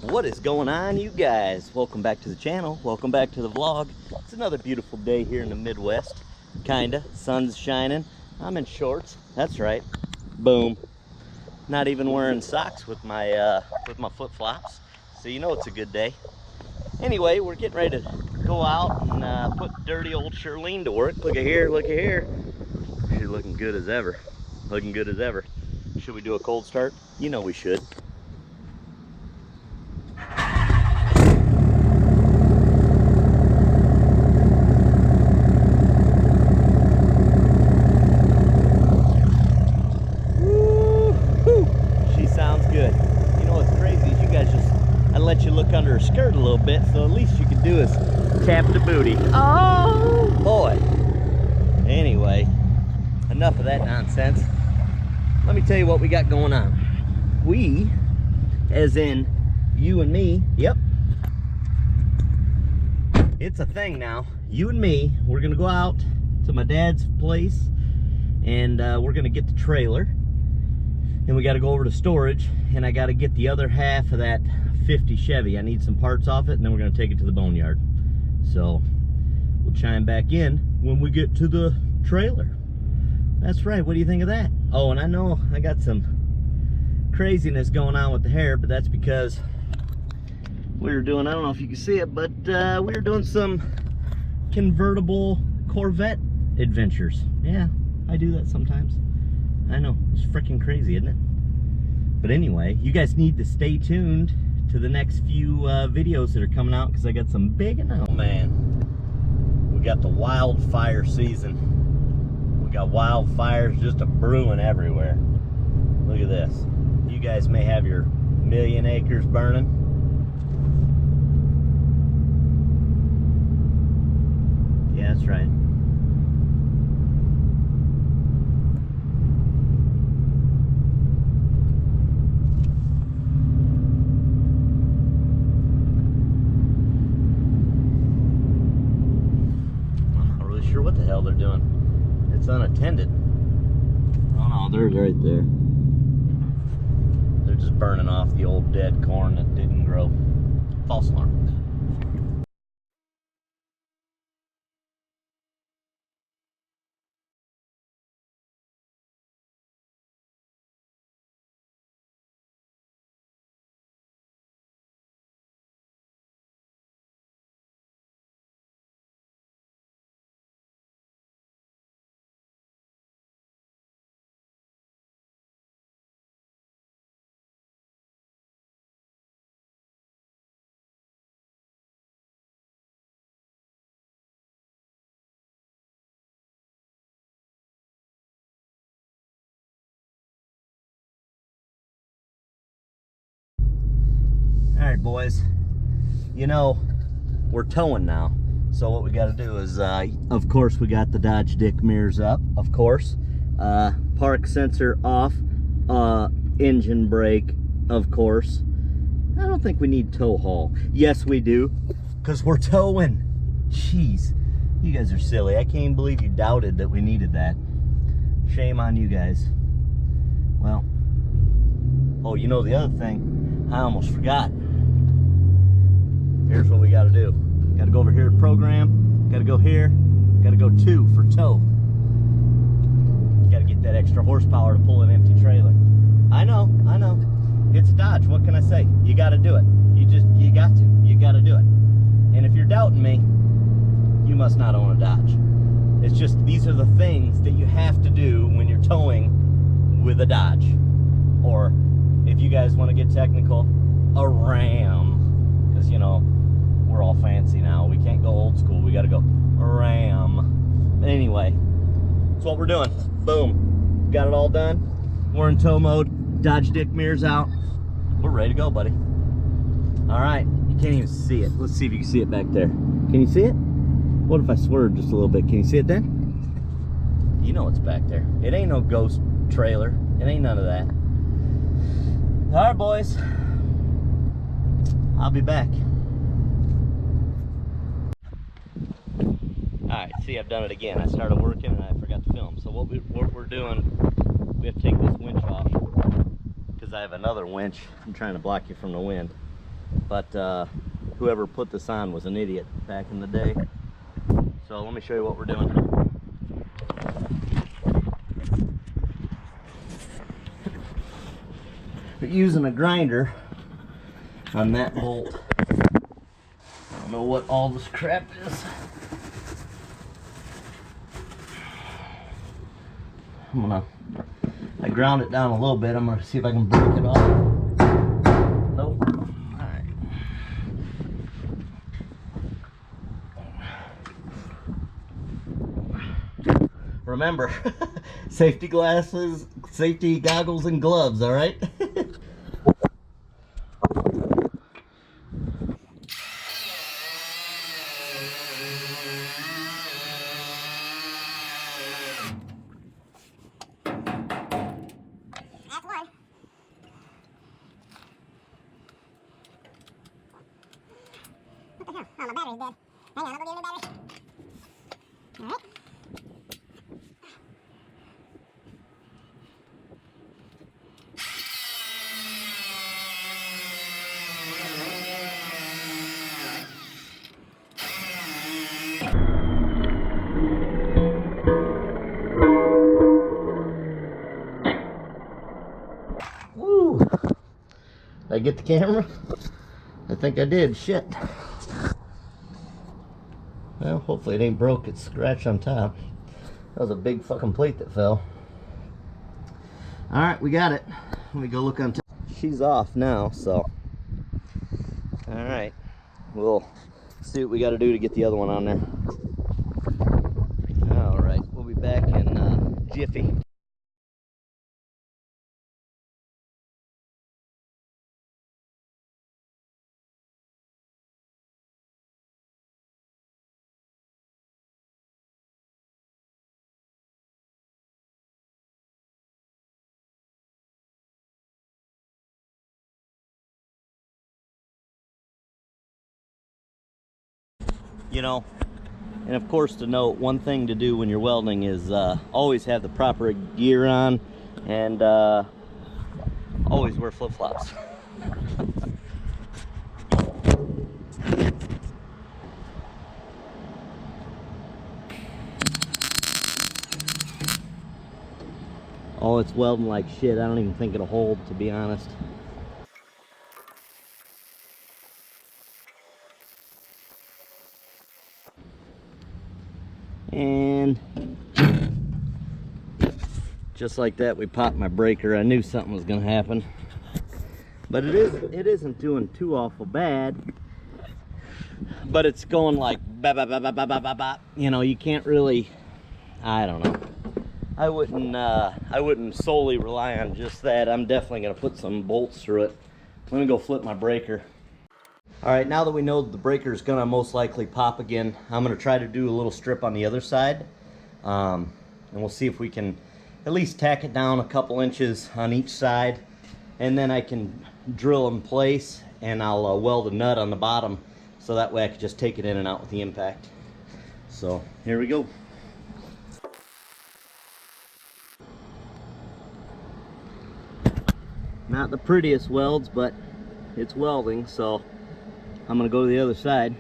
What is going on, you guys? Welcome back to the channel. Welcome back to the vlog. It's another beautiful day here in the Midwest. Kinda. Sun's shining. I'm in shorts. That's right. Boom. Not even wearing socks with my flip flops. So you know it's a good day. Anyway, we're getting ready to go out and put dirty old Shirlene to work. Look at here. Look at here. She's looking good as ever. Looking good as ever. Should we do a cold start? You know we should. Let you look under her skirt a little bit, so at least you can do is tap the booty. Oh boy. Anyway, enough of that nonsense. Let me tell you what we got going on. We, as in you and me, yep, it's a thing now. You and me, we're gonna go out to my dad's place and we're gonna get the trailer, and we got to go over to storage, and I got to get the other half of that 50 Chevy. I need some parts off it, and then we're going to take it to the boneyard. So we'll chime back in when we get to the trailer. That's right. What do you think of that? Oh, and I know I got some craziness going on with the hair, but that's because we were doing, I don't know if you can see it, but we were doing some convertible Corvette adventures. Yeah, I do that sometimes. I know, it's freaking crazy, isn't it? But anyway, you guys need to stay tuned to the next few videos that are coming out, because I got some big announcements. Oh man, we got the wildfire season. We got wildfires just a brewing everywhere. Look at this. You guys may have your 1,000,000 acres burning. Yeah, that's right. What the hell they're doing? It's unattended. Oh no, they're right there. They're just burning off the old dead corn that didn't grow. False alarm. Alright boys, you know, we're towing now, so what we got to do is, of course we got the Dodge Dick mirrors up, of course, park sensor off, engine brake, of course. I don't think we need tow haul. Yes we do, because we're towing. Jeez, you guys are silly. I can't even believe you doubted that we needed that. Shame on you guys. Well, oh, you know the other thing, I almost forgot. Here's what we got to do. Got to go over here to program. Got to go here. Got to go 2 for tow. Got to get that extra horsepower to pull an empty trailer. I know. It's a Dodge. What can I say? You got to do it. You got to. You got to do it. And if you're doubting me, you must not own a Dodge. It's just, these are the things that you have to do when you're towing with a Dodge. Or, if you guys want to get technical, a Ram. Because, you know, we're all fancy now. We can't go old school. We got to go Ram. But anyway, that's what we're doing. Boom. Got it all done. We're in tow mode. Dodge Dick mirrors out. We're ready to go, buddy. All right. You can't even see it. Let's see if you can see it back there. Can you see it? What if I swerve just a little bit? Can you see it then? You know it's back there. It ain't no ghost trailer. It ain't none of that. All right, boys. I'll be back. Alright, see, I've done it again. I started working and I forgot to film. So what we're doing, we have to take this winch off, because I have another winch. I'm trying to block you from the wind. but whoever put this on was an idiot back in the day. So let me show you what we're doing. We're using a grinder on that bolt. I don't know what all this crap is. I ground it down a little bit. I'm gonna see if I can break it off. Nope. Alright. Remember, safety glasses, safety goggles, and gloves, alright? Oh, my battery's dead. Hang on, I'll go get a new battery. Alright. Woo! Did I get the camera? I think I did. Shit. Well, hopefully it ain't broke. It's scratched on top. That was a big fucking plate that fell. Alright, we got it. Let me go look on top. She's off now, so. Alright. We'll see what we got to do to get the other one on there. Alright, we'll be back in jiffy. You know, and of course to note, one thing to do when you're welding is always have the proper gear on and always wear flip-flops. Oh, it's welding like shit. I don't even think it'll hold, to be honest. And just like that, we popped my breaker. I knew something was gonna happen, but it isn't doing too awful bad. But it's going like bop, bop, bop, bop, bop, bop, bop. You know, you can't really. I don't know. I wouldn't solely rely on just that. I'm definitely gonna put some bolts through it. Let me go flip my breaker. All right, now that we know the breaker is gonna most likely pop again, I'm gonna try to do a little strip on the other side, and we'll see if we can at least tack it down a couple inches on each side, and then I can drill in place, and I'll weld a nut on the bottom, so that way I can just take it in and out with the impact. So here we go. Not the prettiest welds, but it's welding, so I'm gonna go to the other side.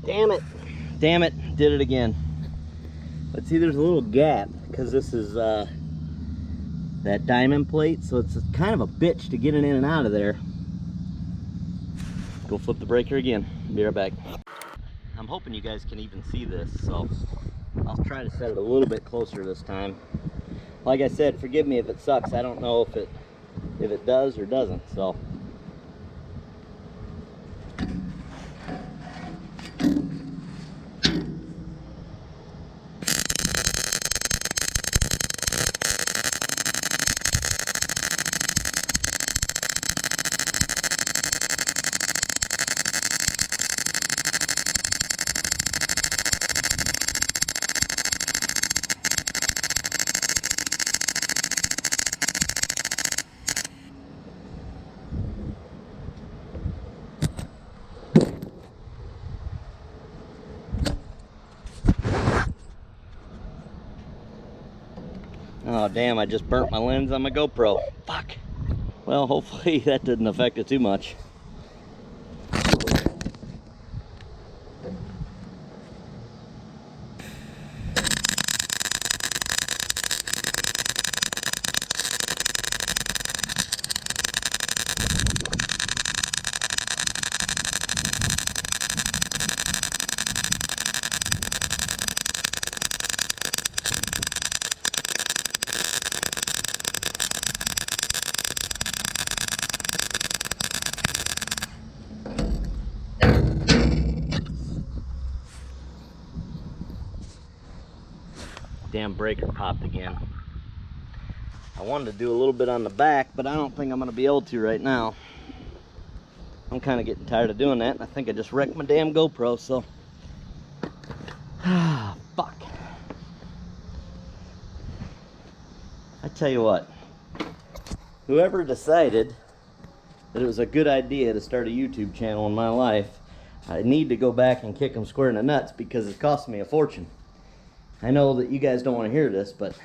Damn it, did it again. But see, there's a little gap because this is that diamond plate, so it's kind of a bitch to get it in and out of there. Go flip the breaker again. Be right back. I'm hoping you guys can even see this, so I'll try to set it a little bit closer this time. Like I said, forgive me if it sucks. I don't know if it does or doesn't, so. Oh damn, I just burnt my lens on my GoPro. Fuck. Well, hopefully that didn't affect it too much. Damn breaker popped again. I wanted to do a little bit on the back, but I don't think I'm gonna be able to right now. I'm kind of getting tired of doing that, and I think I just wrecked my damn GoPro, so. Ah, fuck. I tell you what, whoever decided that it was a good idea to start a YouTube channel in my life, I need to go back and kick them square in the nuts, because it cost me a fortune. I know that you guys don't want to hear this, but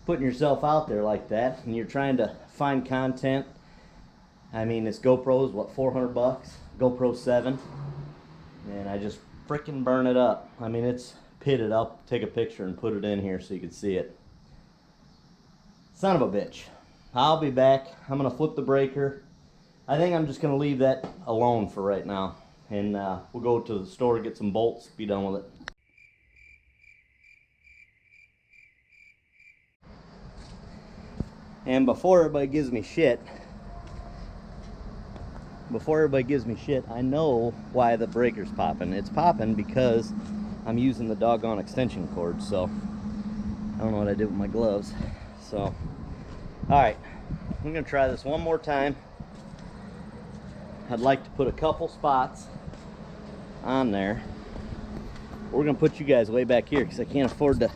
putting yourself out there like that, and you're trying to find content. I mean, this GoPro is what, 400 bucks? GoPro 7. And I just freaking burn it up. I mean, it's pitted. I'll take a picture and put it in here so you can see it. Son of a bitch. I'll be back. I'm going to flip the breaker. I think I'm just going to leave that alone for right now. And we'll go to the store, get some bolts, be done with it. And before everybody gives me shit, I know why the breaker's popping. It's popping because I'm using the doggone extension cord, so I don't know what I did with my gloves. So, alright, I'm going to try this one more time. I'd like to put a couple spots on there. We're going to put you guys way back here because I can't afford to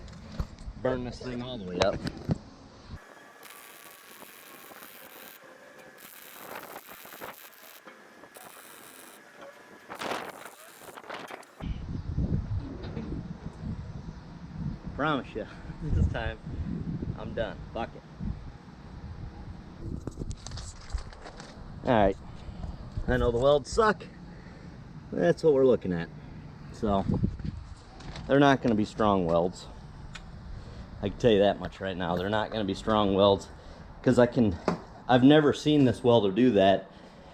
burn this thing all the way up. Promise you, this time I'm done. Fuck it. Alright, I know the welds suck. That's what we're looking at. So, they're not going to be strong welds. I can tell you that much right now. They're not going to be strong welds, because I've never seen this welder do that.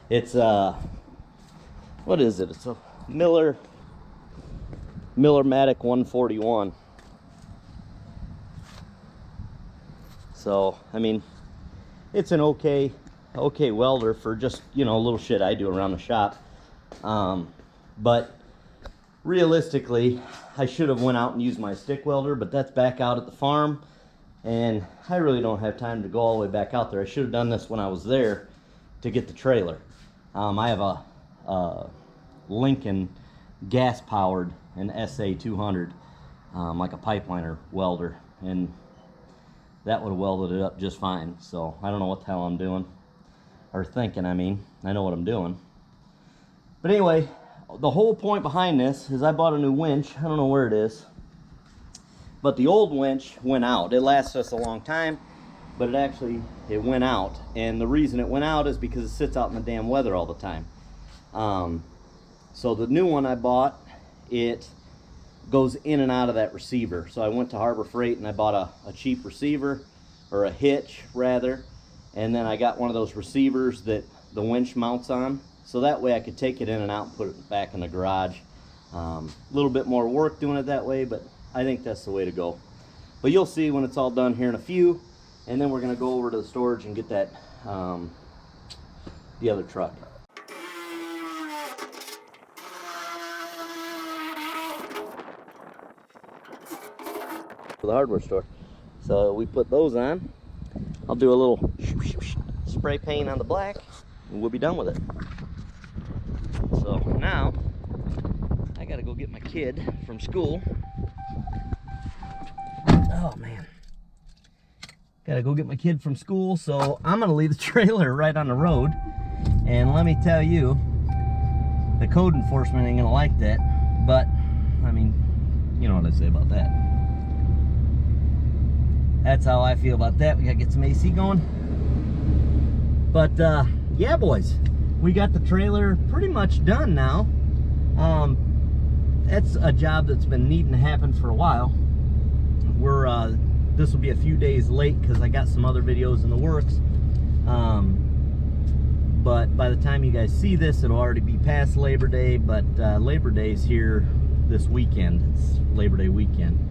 It's what is it? It's a Millermatic 141. So, I mean, it's an okay welder for just, you know, little shit I do around the shop. But realistically, I should have went out and used my stick welder, but that's back out at the farm, and I really don't have time to go all the way back out there. I should have done this when I was there to get the trailer. I have a Lincoln gas-powered, an SA200, like a pipeliner welder, and that would have welded it up just fine. So I don't know what the hell I'm doing, or thinking. I mean, I know what I'm doing. But anyway, the whole point behind this is I bought a new winch. I don't know where it is, but the old winch went out. It lasted us a long time, but it went out. And the reason it went out is because it sits out in the damn weather all the time. So the new one I bought, it goes in and out of that receiver. So I went to Harbor Freight and I bought a cheap receiver, or a hitch rather, and then I got one of those receivers that the winch mounts on, so that way I could take it in and out and put it back in the garage. A little bit more work doing it that way, but I think that's the way to go. But you'll see when it's all done here in a few, and then we're going to go over to the storage and get that the other truck. For the hardware store. So we put those on. I'll do a little spray paint on the black and we'll be done with it. So now I gotta go get my kid from school. Oh man, gotta go get my kid from school, so I'm gonna leave the trailer right on the road. And let me tell you, the code enforcement ain't gonna like that, but I mean, you know what I say about that. That's how I feel about that. We gotta get some AC going. But yeah, boys, we got the trailer pretty much done now. That's a job that's been needing to happen for a while. This will be a few days late because I got some other videos in the works. But by the time you guys see this, it'll already be past Labor Day. But Labor Day is here this weekend. It's Labor Day weekend.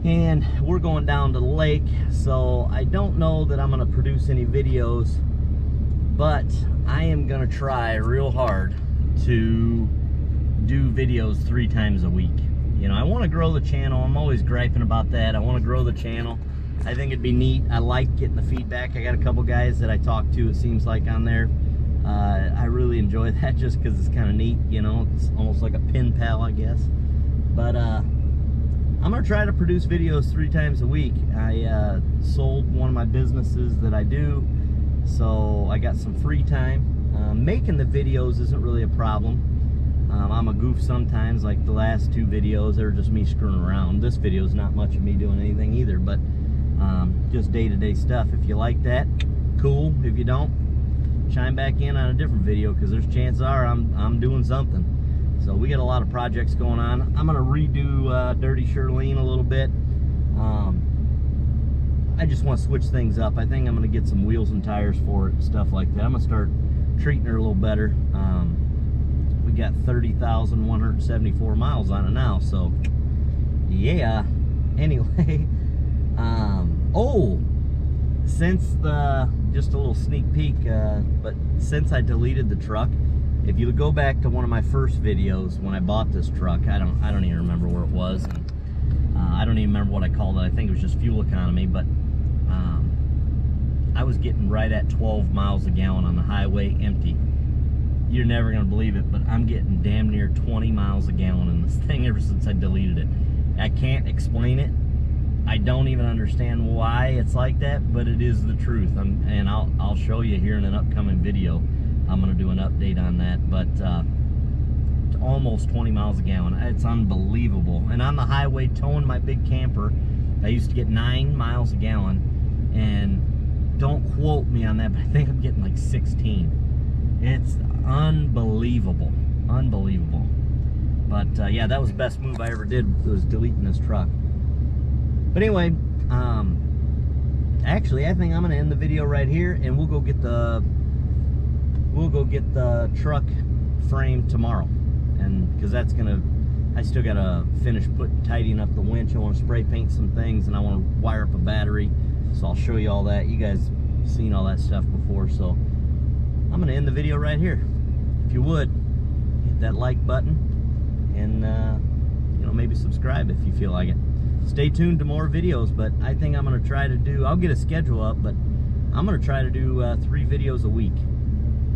And we're going down to the lake, so I don't know that I'm going to produce any videos, but I am going to try real hard to do videos 3 times a week. You know, I want to grow the channel. I'm always griping about that. I want to grow the channel. I think it'd be neat. I like getting the feedback. I got a couple guys that I talk to, it seems like, on there. I really enjoy that just because it's kind of neat, you know. It's almost like a pen pal, I guess. But I'm going to try to produce videos 3 times a week. I sold one of my businesses that I do, so I got some free time. Making the videos isn't really a problem. I'm a goof sometimes, like the last 2 videos, they were just me screwing around. This video is not much of me doing anything either, but just day-to-day stuff. If you like that, cool. If you don't, chime back in on a different video, because there's chances are I'm doing something. So we got a lot of projects going on. I'm gonna redo Dirty Shirlene a little bit. I just want to switch things up. I think I'm gonna get some wheels and tires for it, stuff like that. I'm gonna start treating her a little better. We got 30,174 miles on it now, so yeah. Anyway, oh, since just a little sneak peek, but since I deleted the truck, if you go back to one of my first videos when I bought this truck, I don't even remember where it was, and I don't even remember what I called it. I think it was just fuel economy, but I was getting right at 12 miles a gallon on the highway empty. You're never gonna believe it, but I'm getting damn near 20 miles a gallon in this thing ever since I deleted it. I can't explain it. I don't even understand why it's like that, but it is the truth. And I'll show you here in an upcoming video. I'm gonna do an update on that, but almost 20 miles a gallon. It's unbelievable. And on the highway towing my big camper, I used to get 9 miles a gallon, and don't quote me on that, but I think I'm getting like 16. It's unbelievable, unbelievable. But yeah, that was the best move I ever did, was deleting this truck. But anyway, actually, I think I'm gonna end the video right here, and we'll go get the truck frame tomorrow, and because that's gonna, I still gotta finish tidying up the winch. I want to spray paint some things, and I want to wire up a battery, so I'll show you all that. You guys have seen all that stuff before, so I'm gonna end the video right here. If you would, hit that like button, and you know, maybe subscribe if you feel like it. Stay tuned to more videos, but I think I'm gonna try to do, I'll get a schedule up, but I'm gonna try to do 3 videos a week.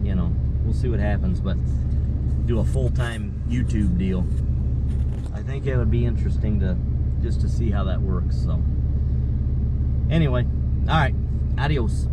You know, we'll see what happens, but do a full-time YouTube deal. I think it would be interesting just to see how that works. So anyway, all right, adios.